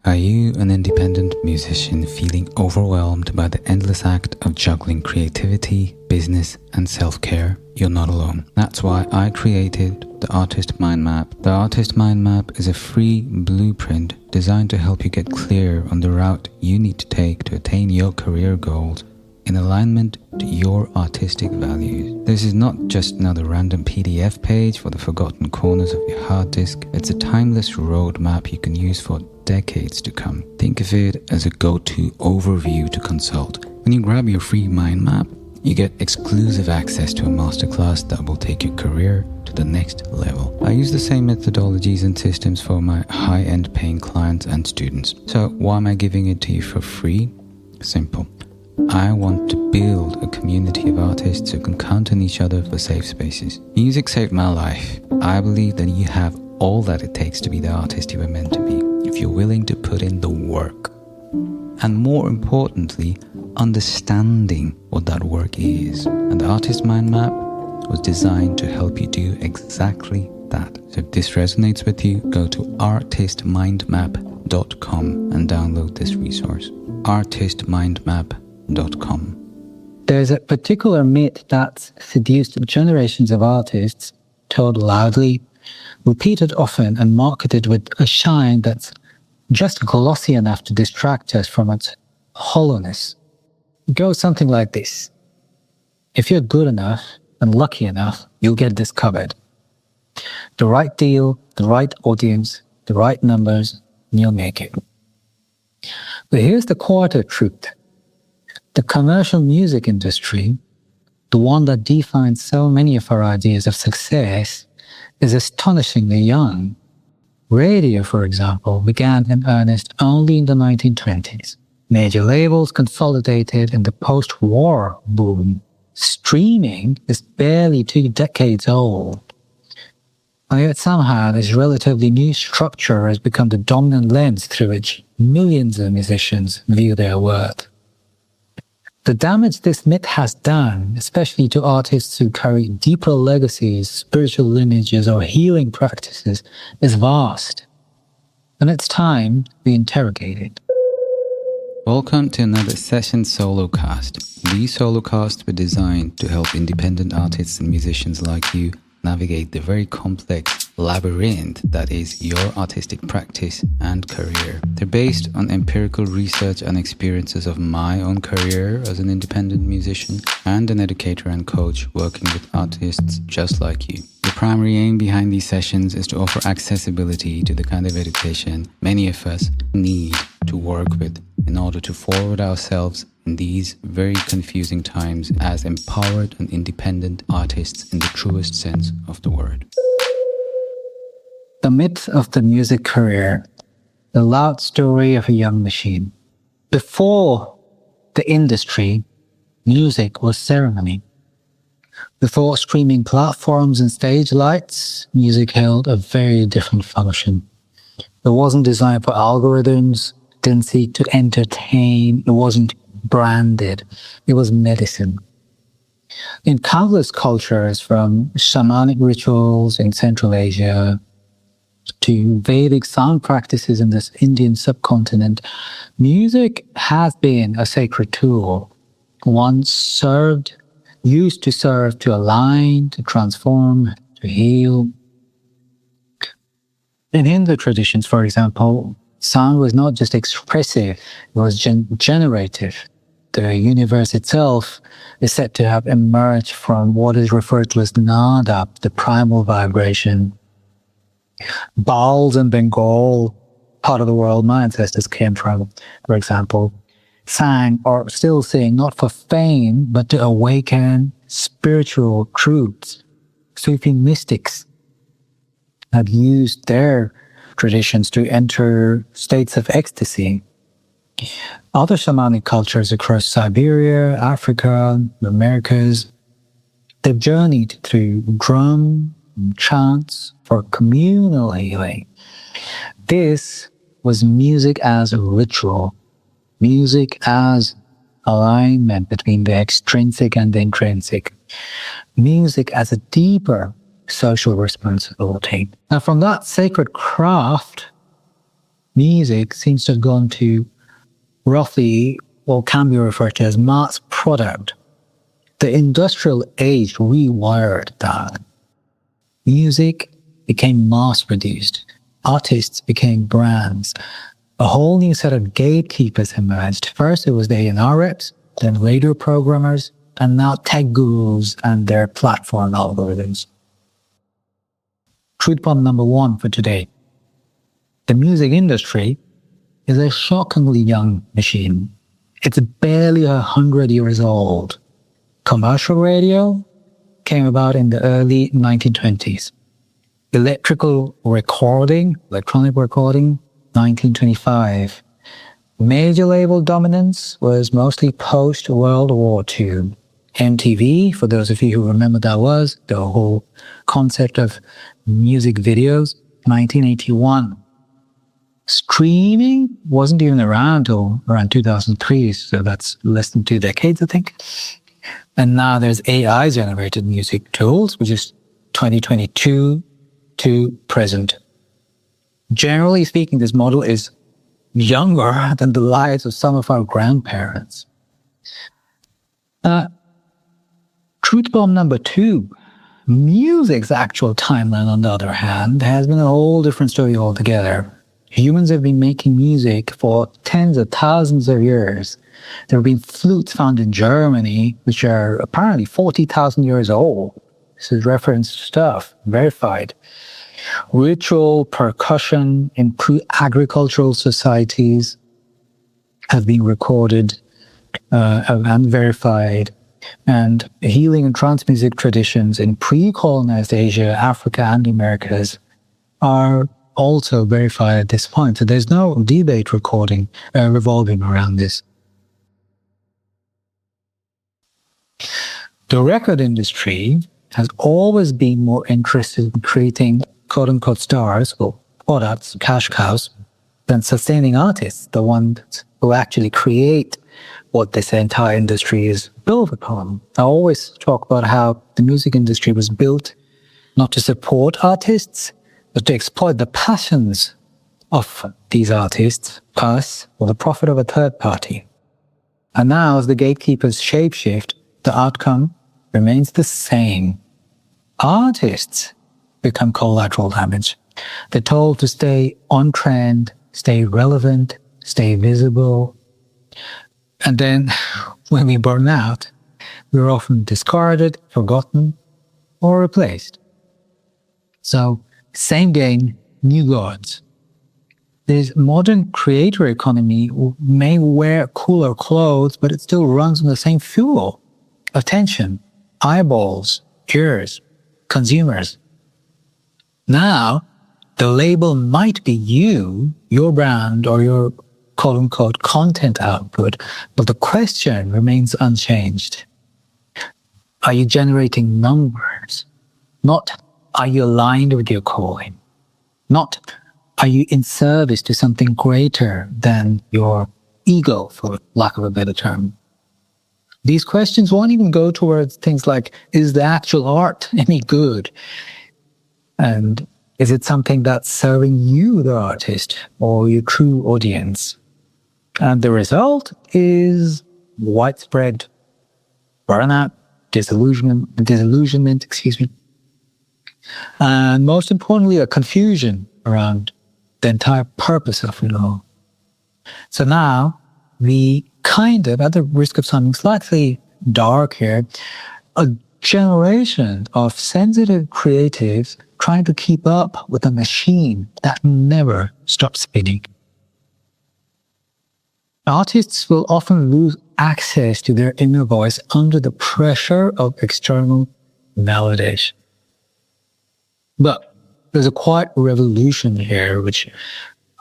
Are you an independent musician feeling overwhelmed by the endless act of juggling creativity, business, and self-care? You're not alone. That's why I created the Artist Mind Map. The Artist Mind Map is a free blueprint designed to help you get clear on the route you need to take to attain your career goals in alignment to your artistic values. This is not just another random PDF page for the forgotten corners of your hard disk. It's a timeless roadmap you can use for decades to come. Think of it as a go-to overview to consult. When you grab your free mind map, you get exclusive access to a masterclass that will take your career to the next level. I use the same methodologies and systems for my high-end paying clients and students. So why am I giving it to you for free? Simple. I want to build a community of artists who can count on each other for safe spaces. Music saved my life. I believe that you have all that it takes to be the artist you were meant to be, if you're willing to put in the work. And more importantly, understanding what that work is. And the Artist Mind Map was designed to help you do exactly that. So if this resonates with you, go to artistmindmap.com and download this resource. artistmindmap.com. There's a particular myth that's seduced generations of artists, told loudly, repeated often, and marketed with a shine that's just glossy enough to distract us from its hollowness. It goes something like this. If you're good enough and lucky enough, you'll get discovered. The right deal, the right audience, the right numbers, and you'll make it. But here's the quarter truth. The commercial music industry, the one that defines so many of our ideas of success, is astonishingly young. Radio, for example, began in earnest only in the 1920s. Major labels consolidated in the post-war boom. Streaming is barely 2 decades old. And yet somehow this relatively new structure has become the dominant lens through which millions of musicians view their worth. The damage this myth has done, especially to artists who carry deeper legacies, spiritual lineages, or healing practices, is vast. And it's time to be interrogated. Welcome to another session solocast. These solocasts were designed to help independent artists and musicians like you navigate the very complex labyrinth that is your artistic practice and career. They're based on empirical research and experiences of my own career as an independent musician and an educator and coach working with artists just like you. The primary aim behind these sessions is to offer accessibility to the kind of education many of us need to work with in order to forward ourselves in these very confusing times as empowered and independent artists in the truest sense of the word. The myth of the music career, the loud story of a young machine. Before the industry, music was ceremony. Before streaming platforms and stage lights, music held a very different function. It wasn't designed for algorithms, didn't seek to entertain, it wasn't branded, it was medicine. In countless cultures, from shamanic rituals in Central Asia to Vedic sound practices in this Indian subcontinent, music has been a sacred tool, one used to serve to align, to transform, to heal. In Hindu traditions, for example, sound was not just expressive, it was generative. The universe itself is said to have emerged from what is referred to as nada, the primal vibration. Bals in Bengal, part of the world my ancestors came from, for example, sang or still sing not for fame, but to awaken spiritual truths. Sufi mystics have used their traditions to enter states of ecstasy. Other shamanic cultures across Siberia, Africa, the Americas, they've journeyed through drum and chants for communal healing. This was music as a ritual, music as alignment between the extrinsic and the intrinsic, music as a deeper social responsibility. Now, from that sacred craft, music seems to have gone to roughly what can be referred to as mass product. The industrial age rewired that. Music became mass produced. Artists became brands. A whole new set of gatekeepers emerged. First, it was the A&R reps, then radio programmers, and now tech gurus and their platform algorithms. Truth bomb number one for today. The music industry is a shockingly young machine. It's barely 100 years old. Commercial radio came about in the early 1920s. Electronic recording, 1925. Major label dominance was mostly post-World War II. MTV, for those of you who remember that was, the whole concept of music videos, 1981. Streaming wasn't even around until around 2003, so that's less than 2 decades, I think. And now there's AI-generated music tools, which is 2022 to present. Generally speaking, this model is younger than the lives of some of our grandparents. Truth bomb number two. Music's actual timeline, on the other hand, has been a whole different story altogether. Humans have been making music for tens of thousands of years. There have been flutes found in Germany, which are apparently 40,000 years old. This is referenced stuff, verified. Ritual percussion in pre-agricultural societies have been recorded and verified. And healing and trance music traditions in pre-colonized Asia, Africa, and the Americas are also verified at this point. So there's no debate revolving around this. The record industry has always been more interested in creating quote-unquote stars or products, cash cows, than sustaining artists, the ones who actually create what this entire industry is built upon. I always talk about how the music industry was built not to support artists, but to exploit the passions of these artists, us, for the profit of a third party. And now, as the gatekeepers shapeshift, the outcome remains the same. Artists become collateral damage. They're told to stay on trend, stay relevant, stay visible. And then, when we burn out, we're often discarded, forgotten, or replaced. So, same gain, new gods. This modern creator economy may wear cooler clothes, but it still runs on the same fuel. Attention, eyeballs, ears, consumers. Now, the label might be you, your brand, or your quote-unquote content output, but the question remains unchanged. Are you generating numbers? Not, are you aligned with your calling? Not, are you in service to something greater than your ego, for lack of a better term? These questions won't even go towards things like, is the actual art any good? And is it something that's serving you, the artist, or your true audience? And the result is widespread burnout, disillusionment, and most importantly, a confusion around the entire purpose of it all. So now, we kind of, at the risk of sounding slightly dark here, a generation of sensitive creatives trying to keep up with a machine that never stops spinning. Artists will often lose access to their inner voice under the pressure of external validation. But there's a quiet revolution here, which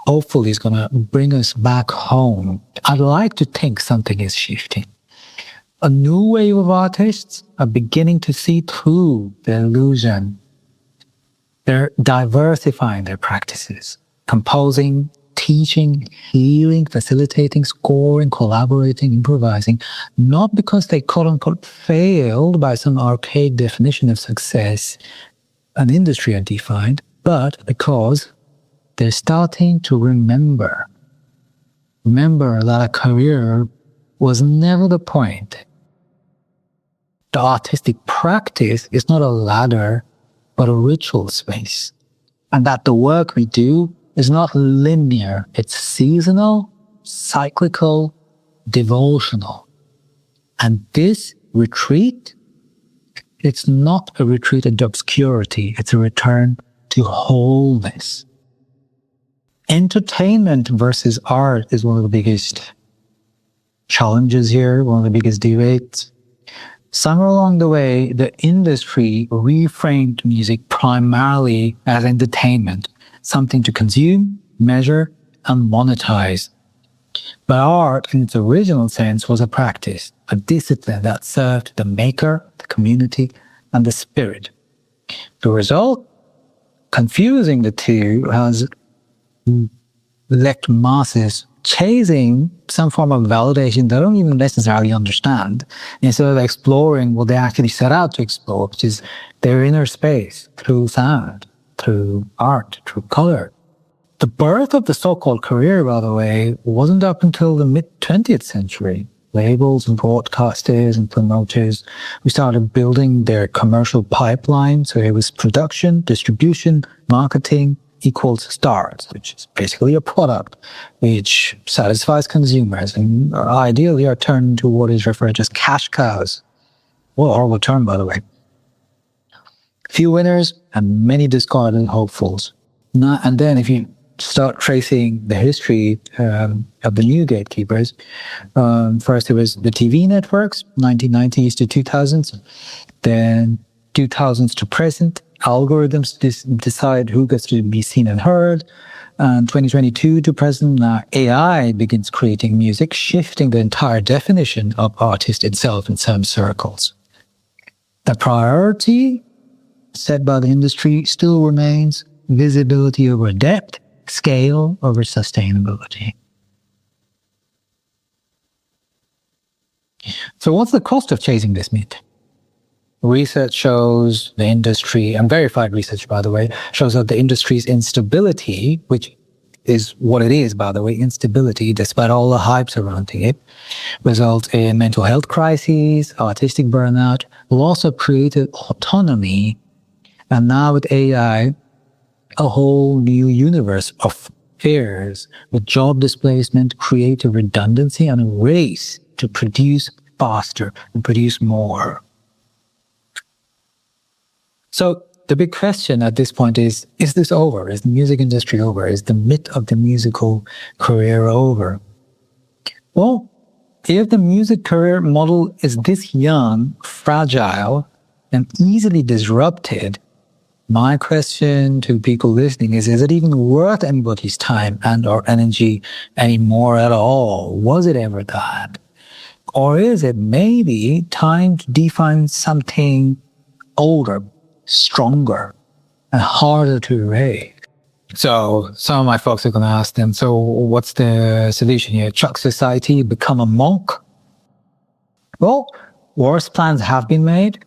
hopefully is going to bring us back home. I'd like to think something is shifting. A new wave of artists are beginning to see through the illusion. They're diversifying their practices, composing, teaching, healing, facilitating, scoring, collaborating, improvising, not because they quote-unquote failed by some archaic definition of success an industry had defined, but because they're starting to remember that a career was never the point. The artistic practice is not a ladder, but a ritual space. And that the work we do is not linear. It's seasonal, cyclical, devotional. And this retreat, it's not a retreat into obscurity. It's a return to wholeness. Entertainment versus art is one of the biggest challenges here, one of the biggest debates. Somewhere along the way, the industry reframed music primarily as entertainment, something to consume, measure, and monetize. But art, in its original sense, was a practice, a discipline that served the maker, the community, and the spirit. The result? Confusing the two has left masses chasing some form of validation they don't even necessarily understand, instead of exploring what they actually set out to explore, which is their inner space through sound, through art, through color. The birth of the so-called career, by the way, wasn't up until the mid-20th century. Labels and broadcasters and promoters who started building their commercial pipeline. So it was production, distribution, marketing equals stars, which is basically a product which satisfies consumers and ideally are turned into what is referred to as cash cows. What a horrible term, by the way. Few winners and many discarded hopefuls. And then if you start tracing the history of the new gatekeepers, first it was the TV networks, 1990s to 2000s, then 2000s to present, algorithms decide who gets to be seen and heard, and 2022 to present, now AI begins creating music, shifting the entire definition of artist itself in some circles. The priority set by the industry still remains visibility over depth, scale over sustainability. So what's the cost of chasing this myth? Research shows the industry, and verified research, by the way, shows that the industry's instability, which is what it is, by the way, instability, despite all the hype surrounding it, results in mental health crises, artistic burnout, loss of creative autonomy, and now with AI, a whole new universe of fears with job displacement, creative redundancy, and a race to produce faster and produce more. So the big question at this point is this over? Is the music industry over? Is the myth of the musical career over? Well, if the music career model is this young, fragile, and easily disrupted, my question to people listening is it even worth anybody's time and or energy anymore at all? Was it ever that? Or is it maybe time to define something older, stronger, and harder to erase? So some of my folks are going to ask them, so what's the solution here? Chuck society, become a monk? Well, worse plans have been made.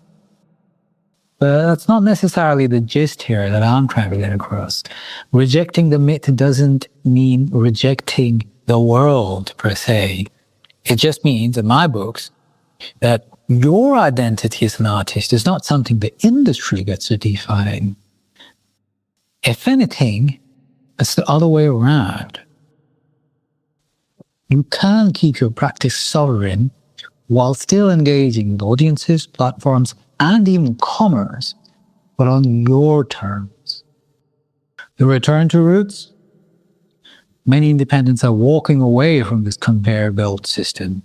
But that's not necessarily the gist here that I'm trying to get across. Rejecting the myth doesn't mean rejecting the world per se. It just means, in my books, that your identity as an artist is not something the industry gets to define. If anything, it's the other way around. You can keep your practice sovereign while still engaging with audiences, platforms, and even commerce, but on your terms. The return to roots? Many independents are walking away from this conveyor belt system.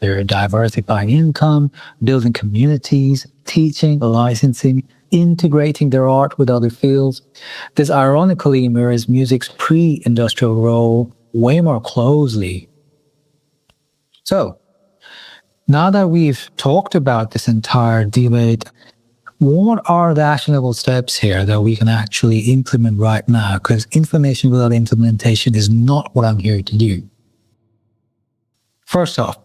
They're diversifying income, building communities, teaching, licensing, integrating their art with other fields. This ironically mirrors music's pre-industrial role way more closely. So, now that we've talked about this entire debate, what are the actionable steps here that we can actually implement right now? Because information without implementation is not what I'm here to do. First off,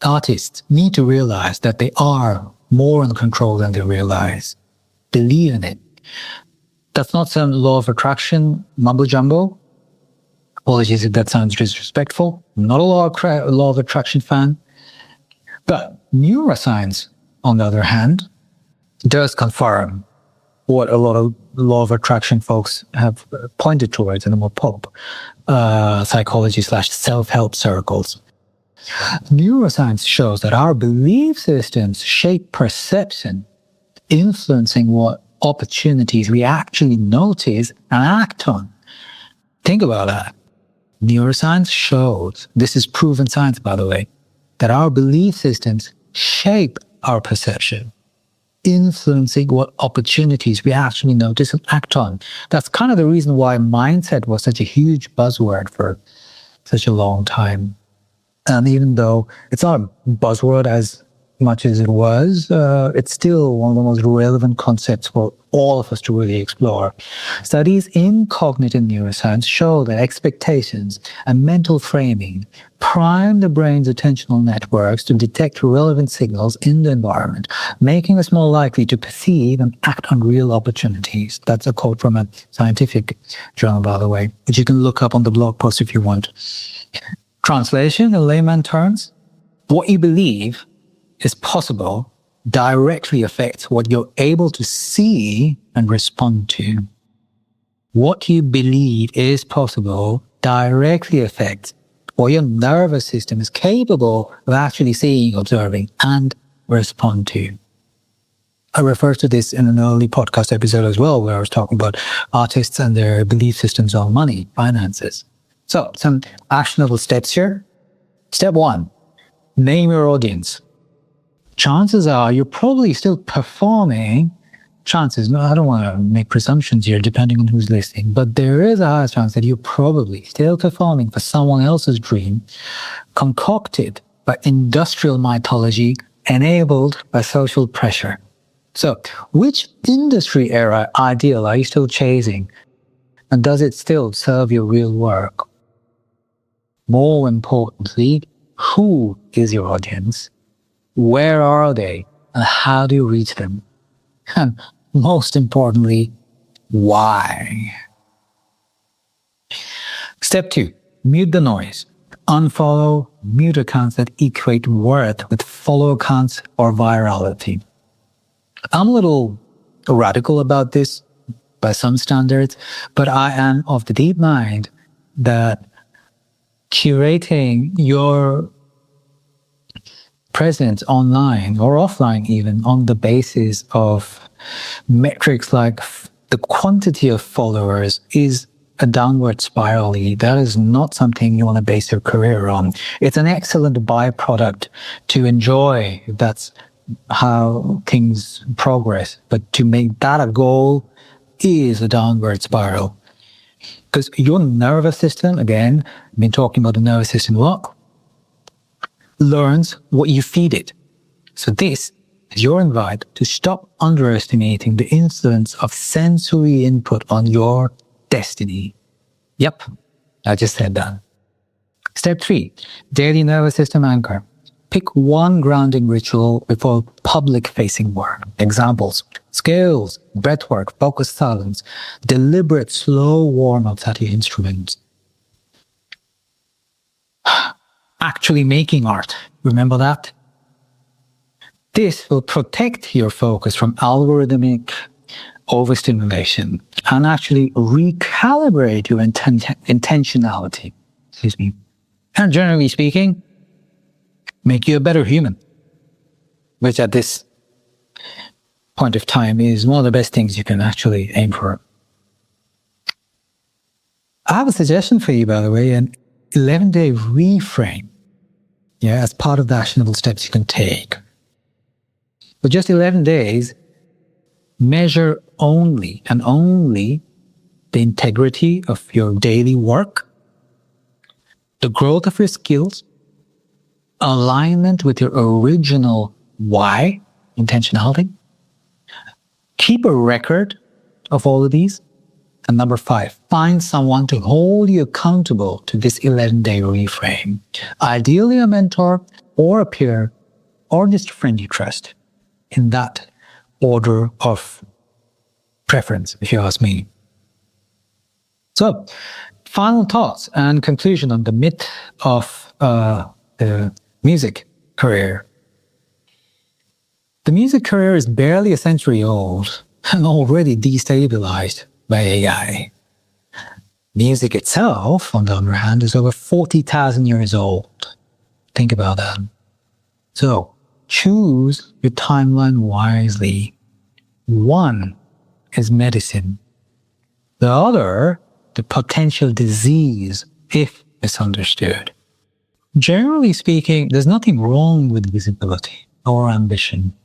artists need to realize that they are more in control than they realize. Believe in it. That's not some law of attraction mumbo jumbo. Apologies if that sounds disrespectful. I'm not a law of attraction fan. But neuroscience, on the other hand, does confirm what a lot of law of attraction folks have pointed towards in the more pop psychology / self-help circles. Neuroscience shows that our belief systems shape perception, influencing what opportunities we actually notice and act on. Think about that. Neuroscience shows, this is proven science by the way, that our belief systems shape our perception, influencing what opportunities we actually notice and act on. That's kind of the reason why mindset was such a huge buzzword for such a long time. And even though it's not a buzzword as much as it was, it's still one of the most relevant concepts for all of us to really explore. Studies in cognitive neuroscience show that expectations and mental framing prime the brain's attentional networks to detect relevant signals in the environment, making us more likely to perceive and act on real opportunities. That's a quote from a scientific journal, by the way, which you can look up on the blog post if you want. Translation in layman terms, what you believe is possible directly affects what you're able to see and respond to. What you believe is possible directly affects what your nervous system is capable of actually seeing, observing, and respond to. I referred to this in an early podcast episode as well, where I was talking about artists and their belief systems on money, finances. So, some actionable steps here. Step 1, name your audience. Chances are you're probably still performing. I don't want to make presumptions here depending on who's listening, but there is a high chance that you're probably still performing for someone else's dream, concocted by industrial mythology, enabled by social pressure. So, which industry era ideal are you still chasing? And does it still serve your real work? More importantly, who is your audience? Where are they? And how do you reach them? And most importantly, why? Step 2, mute the noise. Unfollow, mute accounts that equate worth with follow accounts or virality. I'm a little radical about this by some standards, but I am of the deep mind that curating your presence online or offline even on the basis of metrics like the quantity of followers is a downward spiral. That is not something you want to base your career on. It's an excellent byproduct to enjoy. That's how things progress. But to make that a goal is a downward spiral. Because your nervous system, again, I've been talking about the nervous system a lot, learns what you feed it. So this is your invite to stop underestimating the influence of sensory input on your destiny. Yep, I just said that. Step 3, daily nervous system anchor. Pick one grounding ritual before public-facing work. Examples: skills, breathwork, focused silence, deliberate slow warm-ups at your instruments. Actually making art. Remember that? This will protect your focus from algorithmic overstimulation and actually recalibrate your intentionality. Excuse me. And generally speaking, make you a better human, which at this point of time is one of the best things you can actually aim for. I have a suggestion for you, by the way, an 11-day reframe. Yeah, as part of the actionable steps you can take. For just 11 days, measure only and only the integrity of your daily work, the growth of your skills, alignment with your original why, intentionality. Keep a record of all of these. And number 5, find someone to hold you accountable to this 11-day reframe. Ideally a mentor or a peer or just a friend you trust. In that order of preference, if you ask me. So, final thoughts and conclusion on the myth of the music career. The music career is barely a century old and already destabilized by AI. Music itself, on the other hand, is over 40,000 years old. Think about that. So, choose your timeline wisely. One is medicine. The other, the potential disease, if misunderstood. Generally speaking, there's nothing wrong with visibility or ambition,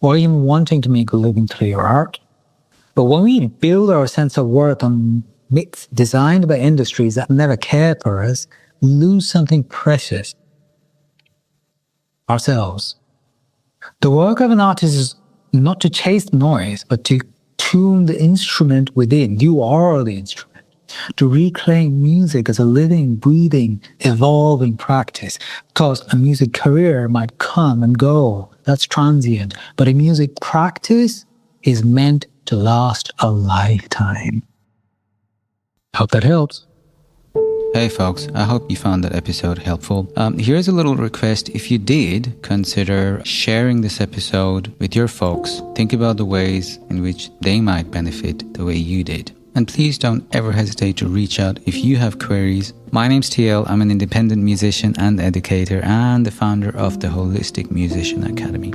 or even wanting to make a living through your art. But when we build our sense of worth on myths designed by industries that never cared for us, we lose something precious. Ourselves. The work of an artist is not to chase noise, but to tune the instrument within. You are the instrument. To reclaim music as a living, breathing, evolving practice. Because a music career might come and go. That's transient. But a music practice is meant to last a lifetime. Hope that helps. Hey folks, I hope you found that episode helpful. Here's a little request. If you did, consider sharing this episode with your folks. Think about the ways in which they might benefit the way you did. And please don't ever hesitate to reach out if you have queries. My name's TL. I'm an independent musician and educator and the founder of the Holistic Musician Academy.